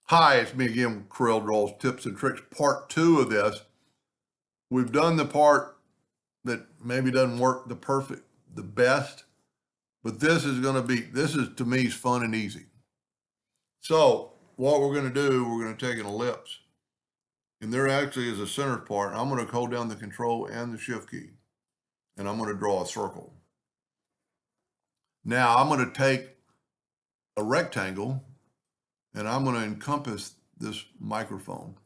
Hi, it's me again with CorelDraw Tips and Tricks, part 2 of this. We've done the part that maybe doesn't work the best, but this is to me is fun and easy. So what we're going to do, we're going to take an ellipse, and there actually is a center part. I'm going to hold down the Control and the Shift key, and I'm going to draw a circle. Now I'm going to take a rectangle, and I'm going to encompass this microphone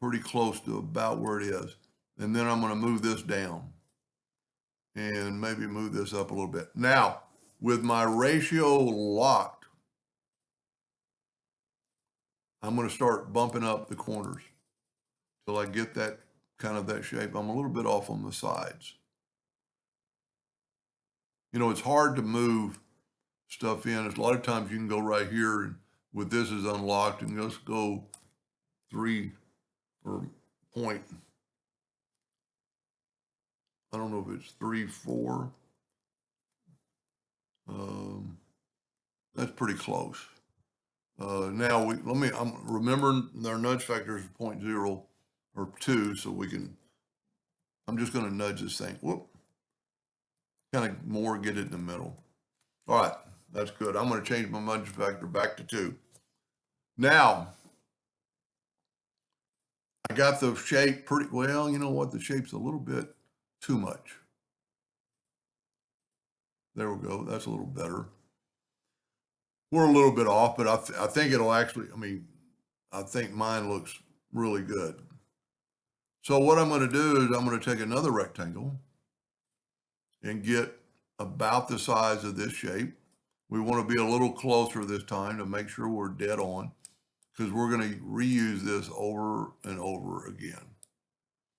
pretty close to about where it is. And then I'm going to move this down and maybe move this up a little bit. Now, with my ratio locked, I'm going to start bumping up the corners till I get that that shape. I'm a little bit off on the sides. You know, it's hard to move stuff in. A lot of times you can go right here and with this is unlocked and just go 3 or point. I don't know if it's 3, 4. That's pretty close. Now I'm remembering our nudge factor is 0.0 or 2, so I'm just going to nudge this thing. Whoop. Kind of more get it in the middle. All right, that's good. I'm going to change my nudge factor back to 2. Now, I got the shape pretty well. You know what? The shape's a little bit too much. There we go. That's a little better. We're a little bit off, but I think it'll actually, I think mine looks really good. So what I'm going to do is I'm going to take another rectangle and get about the size of this shape. We want to be a little closer this time to make sure we're dead on because we're going to reuse this over and over again.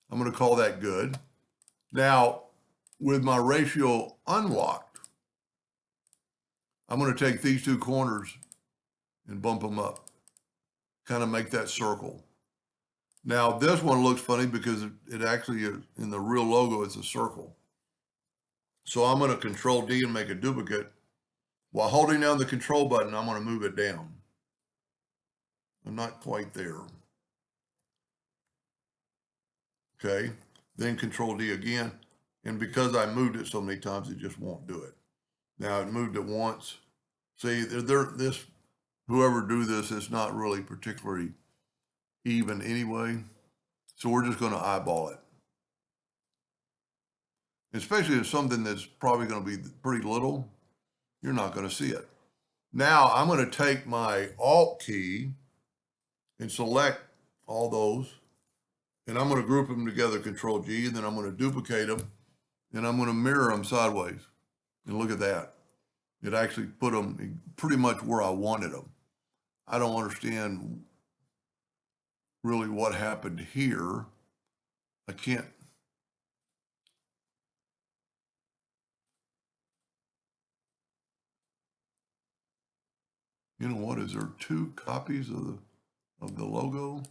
I'm going to call that good. Now, with my ratio unlocked, I'm going to take these 2 corners and bump them up, kind of make that circle. Now, this one looks funny because it actually is, in the real logo, it's a circle. So I'm going to Control D and make a duplicate. While holding down the Control button, I'm going to move it down. I'm not quite there. Okay, then Control D again. And because I moved it so many times, it just won't do it. Now it moved it once. See, whoever drew this is not really particularly even anyway. So we're just going to eyeball it. Especially if something that's probably going to be pretty little, you're not going to see it. Now I'm going to take my Alt key and select all those, and I'm going to group them together, Control G, and then I'm going to duplicate them, and I'm going to mirror them sideways. And look at that. It actually put them pretty much where I wanted them. I don't understand really what happened here. I can't. You know what? Is there 2 copies of the logo?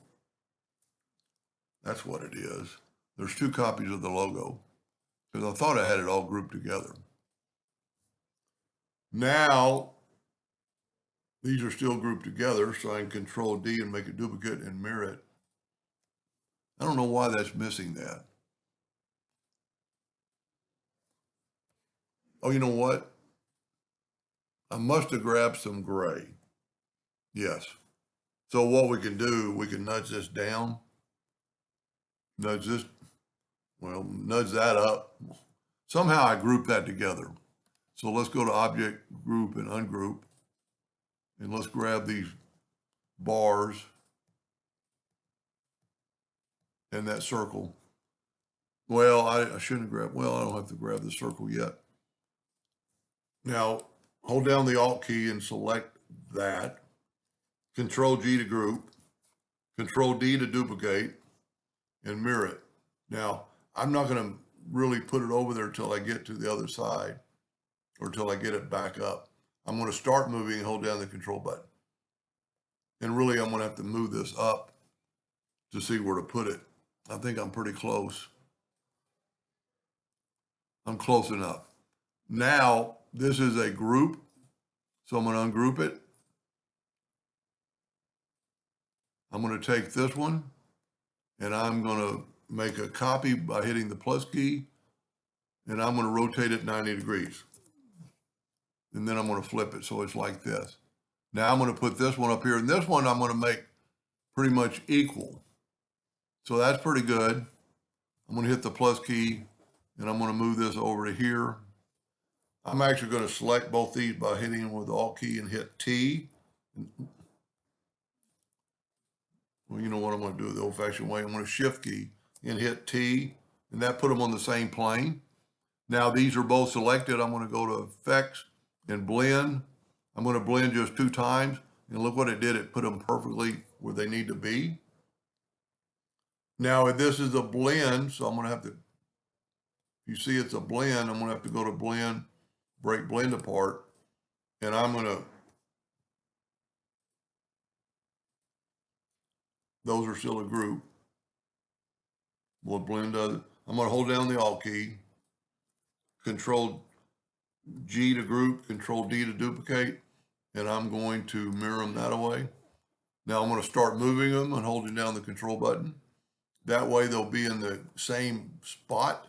That's what it is. There's 2 copies of the logo because I thought I had it all grouped together. Now, these are still grouped together, so I can Control D and make a duplicate and mirror it. I don't know why that's missing that. Oh, you know what? I must have grabbed some gray. Yes. So what we can do, we can nudge this down, nudge that up. Somehow I grouped that together. So let's go to Object, Group, and Ungroup. And let's grab these bars and that circle. Well, I shouldn't grab, well, I don't have to grab the circle yet. Now, hold down the Alt key and select that. Control G to group. Control D to duplicate and mirror it. Now, I'm not going to really put it over there till I get to the other side or till I get it back up. I'm going to start moving and hold down the Control button. And really, I'm going to have to move this up to see where to put it. I think I'm pretty close. I'm close enough. Now, this is a group, so I'm going to ungroup it. I'm going to take this one and I'm going to make a copy by hitting the plus key, and I'm going to rotate it 90 degrees. And then I'm going to flip it so it's like this. Now I'm going to put this one up here, and this one I'm going to make pretty much equal. So that's pretty good. I'm going to hit the plus key, and I'm going to move this over to here. I'm actually going to select both these by hitting them with the Alt key and hit T. Well, you know what I'm going to do the old-fashioned way. I'm going to Shift key and hit T, and that put them on the same plane. Now these are both selected. I'm going to go to Effects and Blend. I'm going to blend just 2 times, and look what it did. It put them perfectly where they need to be. Now, if this is a blend, so I'm going to have to, you see it's a blend, I'm going to have to go to Blend, break blend apart, and I'm going to, those are still a group. What blend does it? I'm going to hold down the Alt key, Control G to group, Control D to duplicate, and I'm going to mirror them that way. Now I'm going to start moving them and holding down the Control button. That way they'll be in the same spot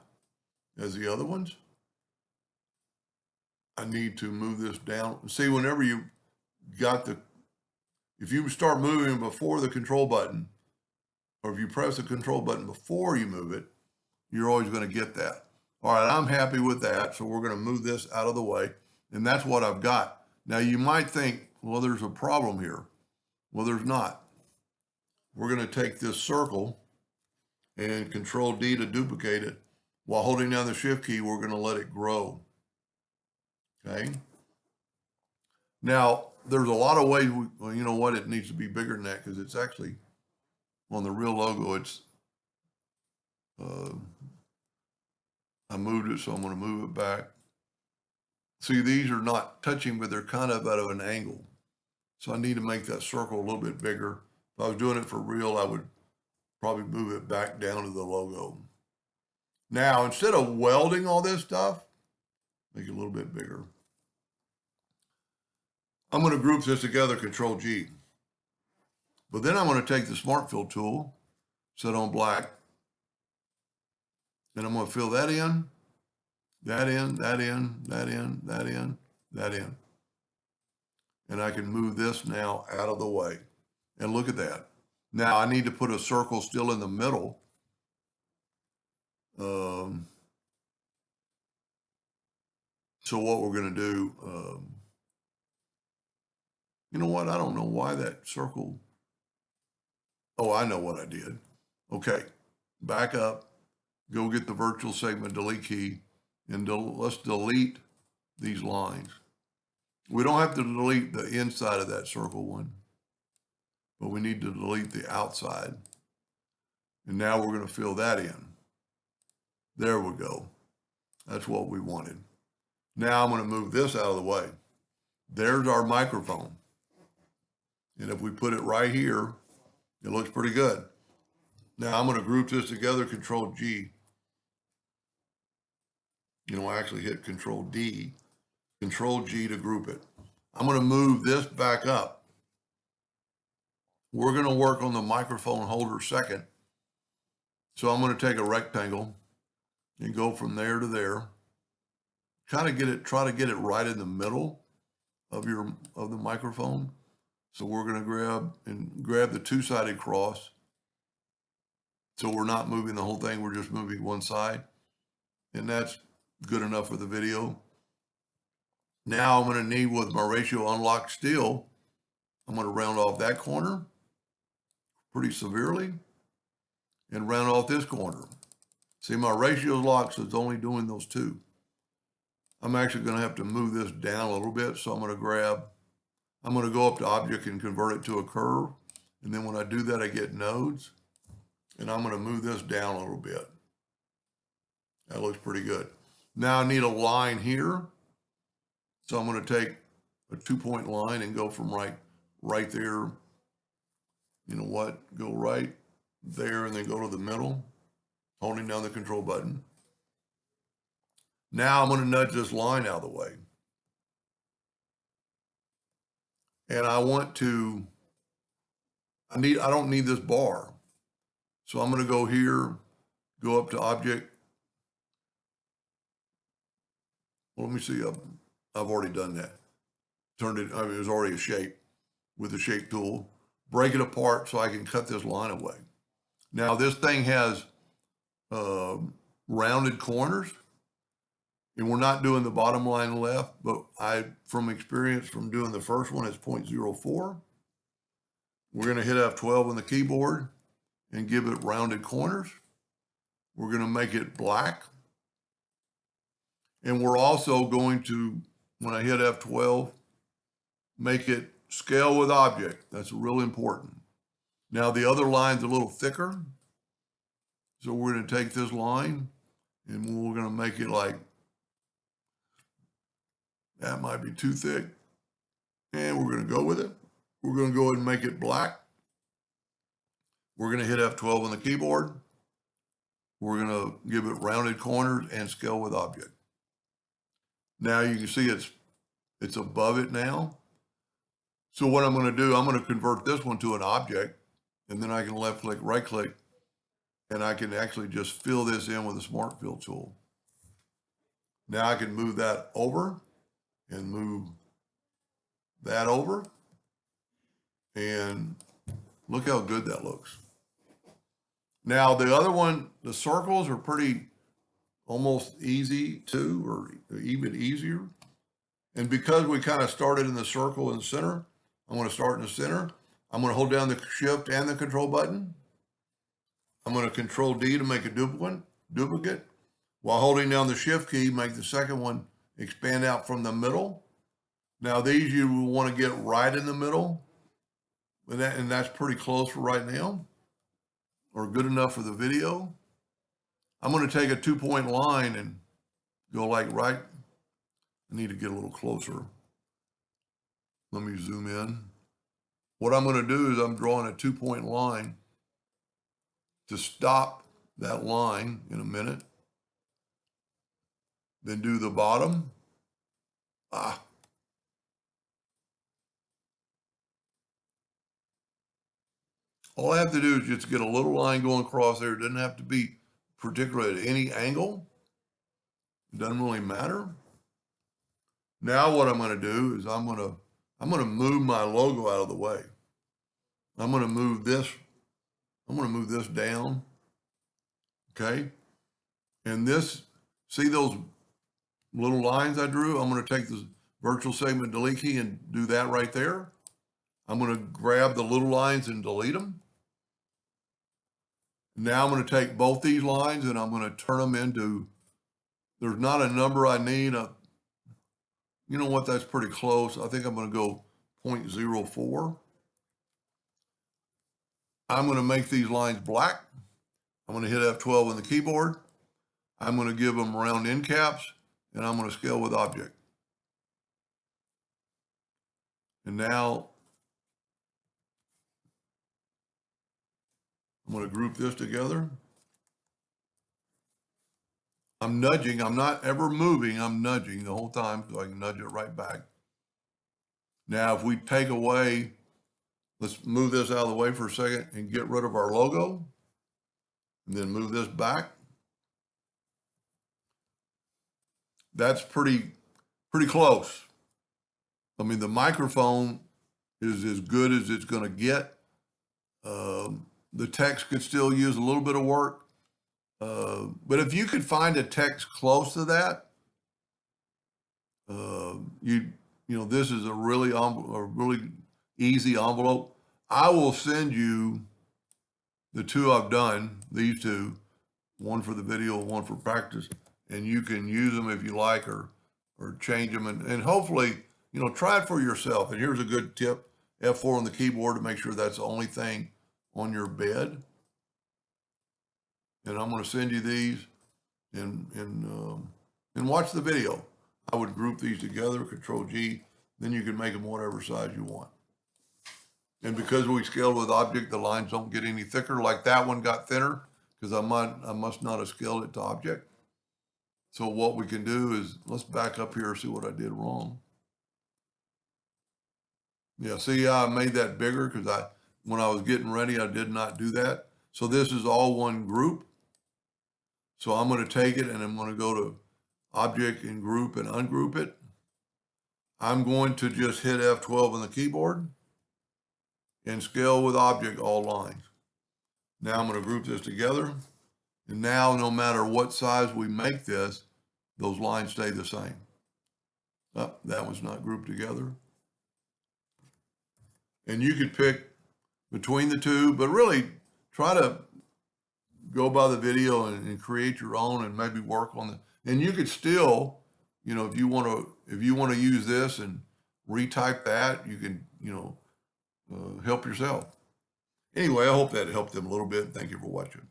as the other ones. I need to move this down. See, whenever you got the, if you start moving before the Control button, or if you press the Control button before you move it, you're always going to get that. All right, I'm happy with that. So we're going to move this out of the way. And that's what I've got. Now you might think, well, there's a problem here. Well, there's not. We're going to take this circle and Control D to duplicate it. While holding down the Shift key, we're going to let it grow. Okay. Now, there's a lot of ways, well, you know what, it needs to be bigger than that because it's actually, on the real logo, it's, I moved it, so I'm going to move it back. See, these are not touching, but they're kind of out of an angle. So I need to make that circle a little bit bigger. If I was doing it for real, I would probably move it back down to the logo. Now, instead of welding all this stuff, make it a little bit bigger. I'm going to group this together, Control G. But then I'm going to take the Smart Fill tool, set on black, and I'm going to fill that in, that in, that in, that in, that in, that in. And I can move this now out of the way. And look at that. Now I need to put a circle still in the middle. So what we're going to do, you know what? I don't know why that circle. Oh, I know what I did. Okay, back up, go get the virtual segment delete key, and let's delete these lines. We don't have to delete the inside of that circle one, but we need to delete the outside. And now we're going to fill that in. There we go. That's what we wanted. Now I'm going to move this out of the way. There's our microphone. And if we put it right here, it looks pretty good. Now I'm going to group this together, Control G. You know, I actually hit Control D, Control G to group it. I'm going to move this back up. We're going to work on the microphone holder second. So I'm going to take a rectangle and go from there to there. Kind of get it, try to get it right in the middle of the microphone. So we're going to grab the 2-sided cross. So we're not moving the whole thing, we're just moving one side. And that's good enough for the video. Now I'm going to need, with my ratio unlocked still, I'm going to round off that corner pretty severely and round off this corner. See, my ratio is locked, so it's only doing those two. I'm actually going to have to move this down a little bit. So I'm going to go up to Object and convert it to a curve. And then when I do that, I get nodes. And I'm going to move this down a little bit. That looks pretty good. Now I need a line here. So I'm going to take a 2-point line and go from right there. You know what? Go right there and then go to the middle, holding down the Control button. Now I'm going to nudge this line out of the way. And I I don't need this bar. So I'm going to go here, go up to object. Well, let me see. I've already done that. Turned it, I mean, it was already a shape with the shape tool. Break it apart so I can cut this line away. Now this thing has rounded corners, and we're not doing the bottom line left, but from experience from doing the first one, it's 0.04. We're going to hit F12 on the keyboard and give it rounded corners. We're going to make it black. And we're also going to, when I hit F12, make it scale with object. That's really important. Now the other line's a little thicker. So we're going to take this line and we're going to make it like, that might be too thick. And we're going to go with it. We're going to go ahead and make it black. We're going to hit F12 on the keyboard. We're going to give it rounded corners and scale with object. Now you can see it's above it now. So what I'm going to do, I'm going to convert this one to an object, and then I can left click, right click, and I can actually just fill this in with a Smart Fill tool. Now I can move that over and move that over, and look how good that looks. Now the other one, the circles are pretty almost easy too, or even easier. And because we kind of started in the circle in the center, I'm going to start in the center. I'm going to hold down the Shift and the Control button. I'm going to Control D to make a duplicate. While holding down the Shift key, make the second one expand out from the middle. Now these you will want to get right in the middle, and that's pretty close for right now, or good enough for the video. I'm going to take a 2-point line and go like right. I need to get a little closer. Let me zoom in. What I'm going to do is I'm drawing a 2-point line to stop that line in a minute. Then do the bottom. All I have to do is just get a little line going across there. It doesn't have to be particularly at any angle. It doesn't really matter. Now what I'm going to do is I'm going to move my logo out of the way. I'm going to move this down. Okay. And this, see those little lines I drew? I'm going to take the virtual segment delete key and do that right there. I'm going to grab the little lines and delete them. Now I'm going to take both these lines and I'm going to turn them into, there's not a number I need. You know what, that's pretty close. I think I'm going to go 0.04. I'm going to make these lines black. I'm going to hit F12 on the keyboard. I'm going to give them round end caps, and I'm going to scale with object. And now I'm going to group this together. I'm nudging. I'm not ever moving. I'm nudging the whole time so I can nudge it right back. Now, if we take away, let's move this out of the way for a second and get rid of our logo, and then move this back. That's pretty close. I mean, the microphone is as good as it's going to get. The text could still use a little bit of work. But if you could find a text close to that, you know, this is a really easy envelope. I will send you the two I've done, these two, one for the video, one for practice, and you can use them if you like, or change them, and hopefully, you know, try it for yourself. And here's a good tip: F4 on the keyboard to make sure that's the only thing on your bed. And I'm going to send you these, and watch the video. I would group these together, Control G, then you can make them whatever size you want. And because we scaled with object, the lines don't get any thicker. Like that one got thinner because I must not have scaled it to object. So what we can do is, let's back up here and see what I did wrong. Yeah, see, I made that bigger because when I was getting ready, I did not do that. So this is all one group. So I'm going to take it and I'm going to go to Object and Group and ungroup it. I'm going to just hit F12 on the keyboard and scale with object all lines. Now I'm going to group this together. And now no matter what size we make this, those lines stay the same. Oh, that was not grouped together. And you could pick between the two, but really try to go by the video and create your own and maybe work on it. And you could still, you know, if you want to use this and retype that, you can, you know, help yourself. Anyway, I hope that helped them a little bit. Thank you for watching.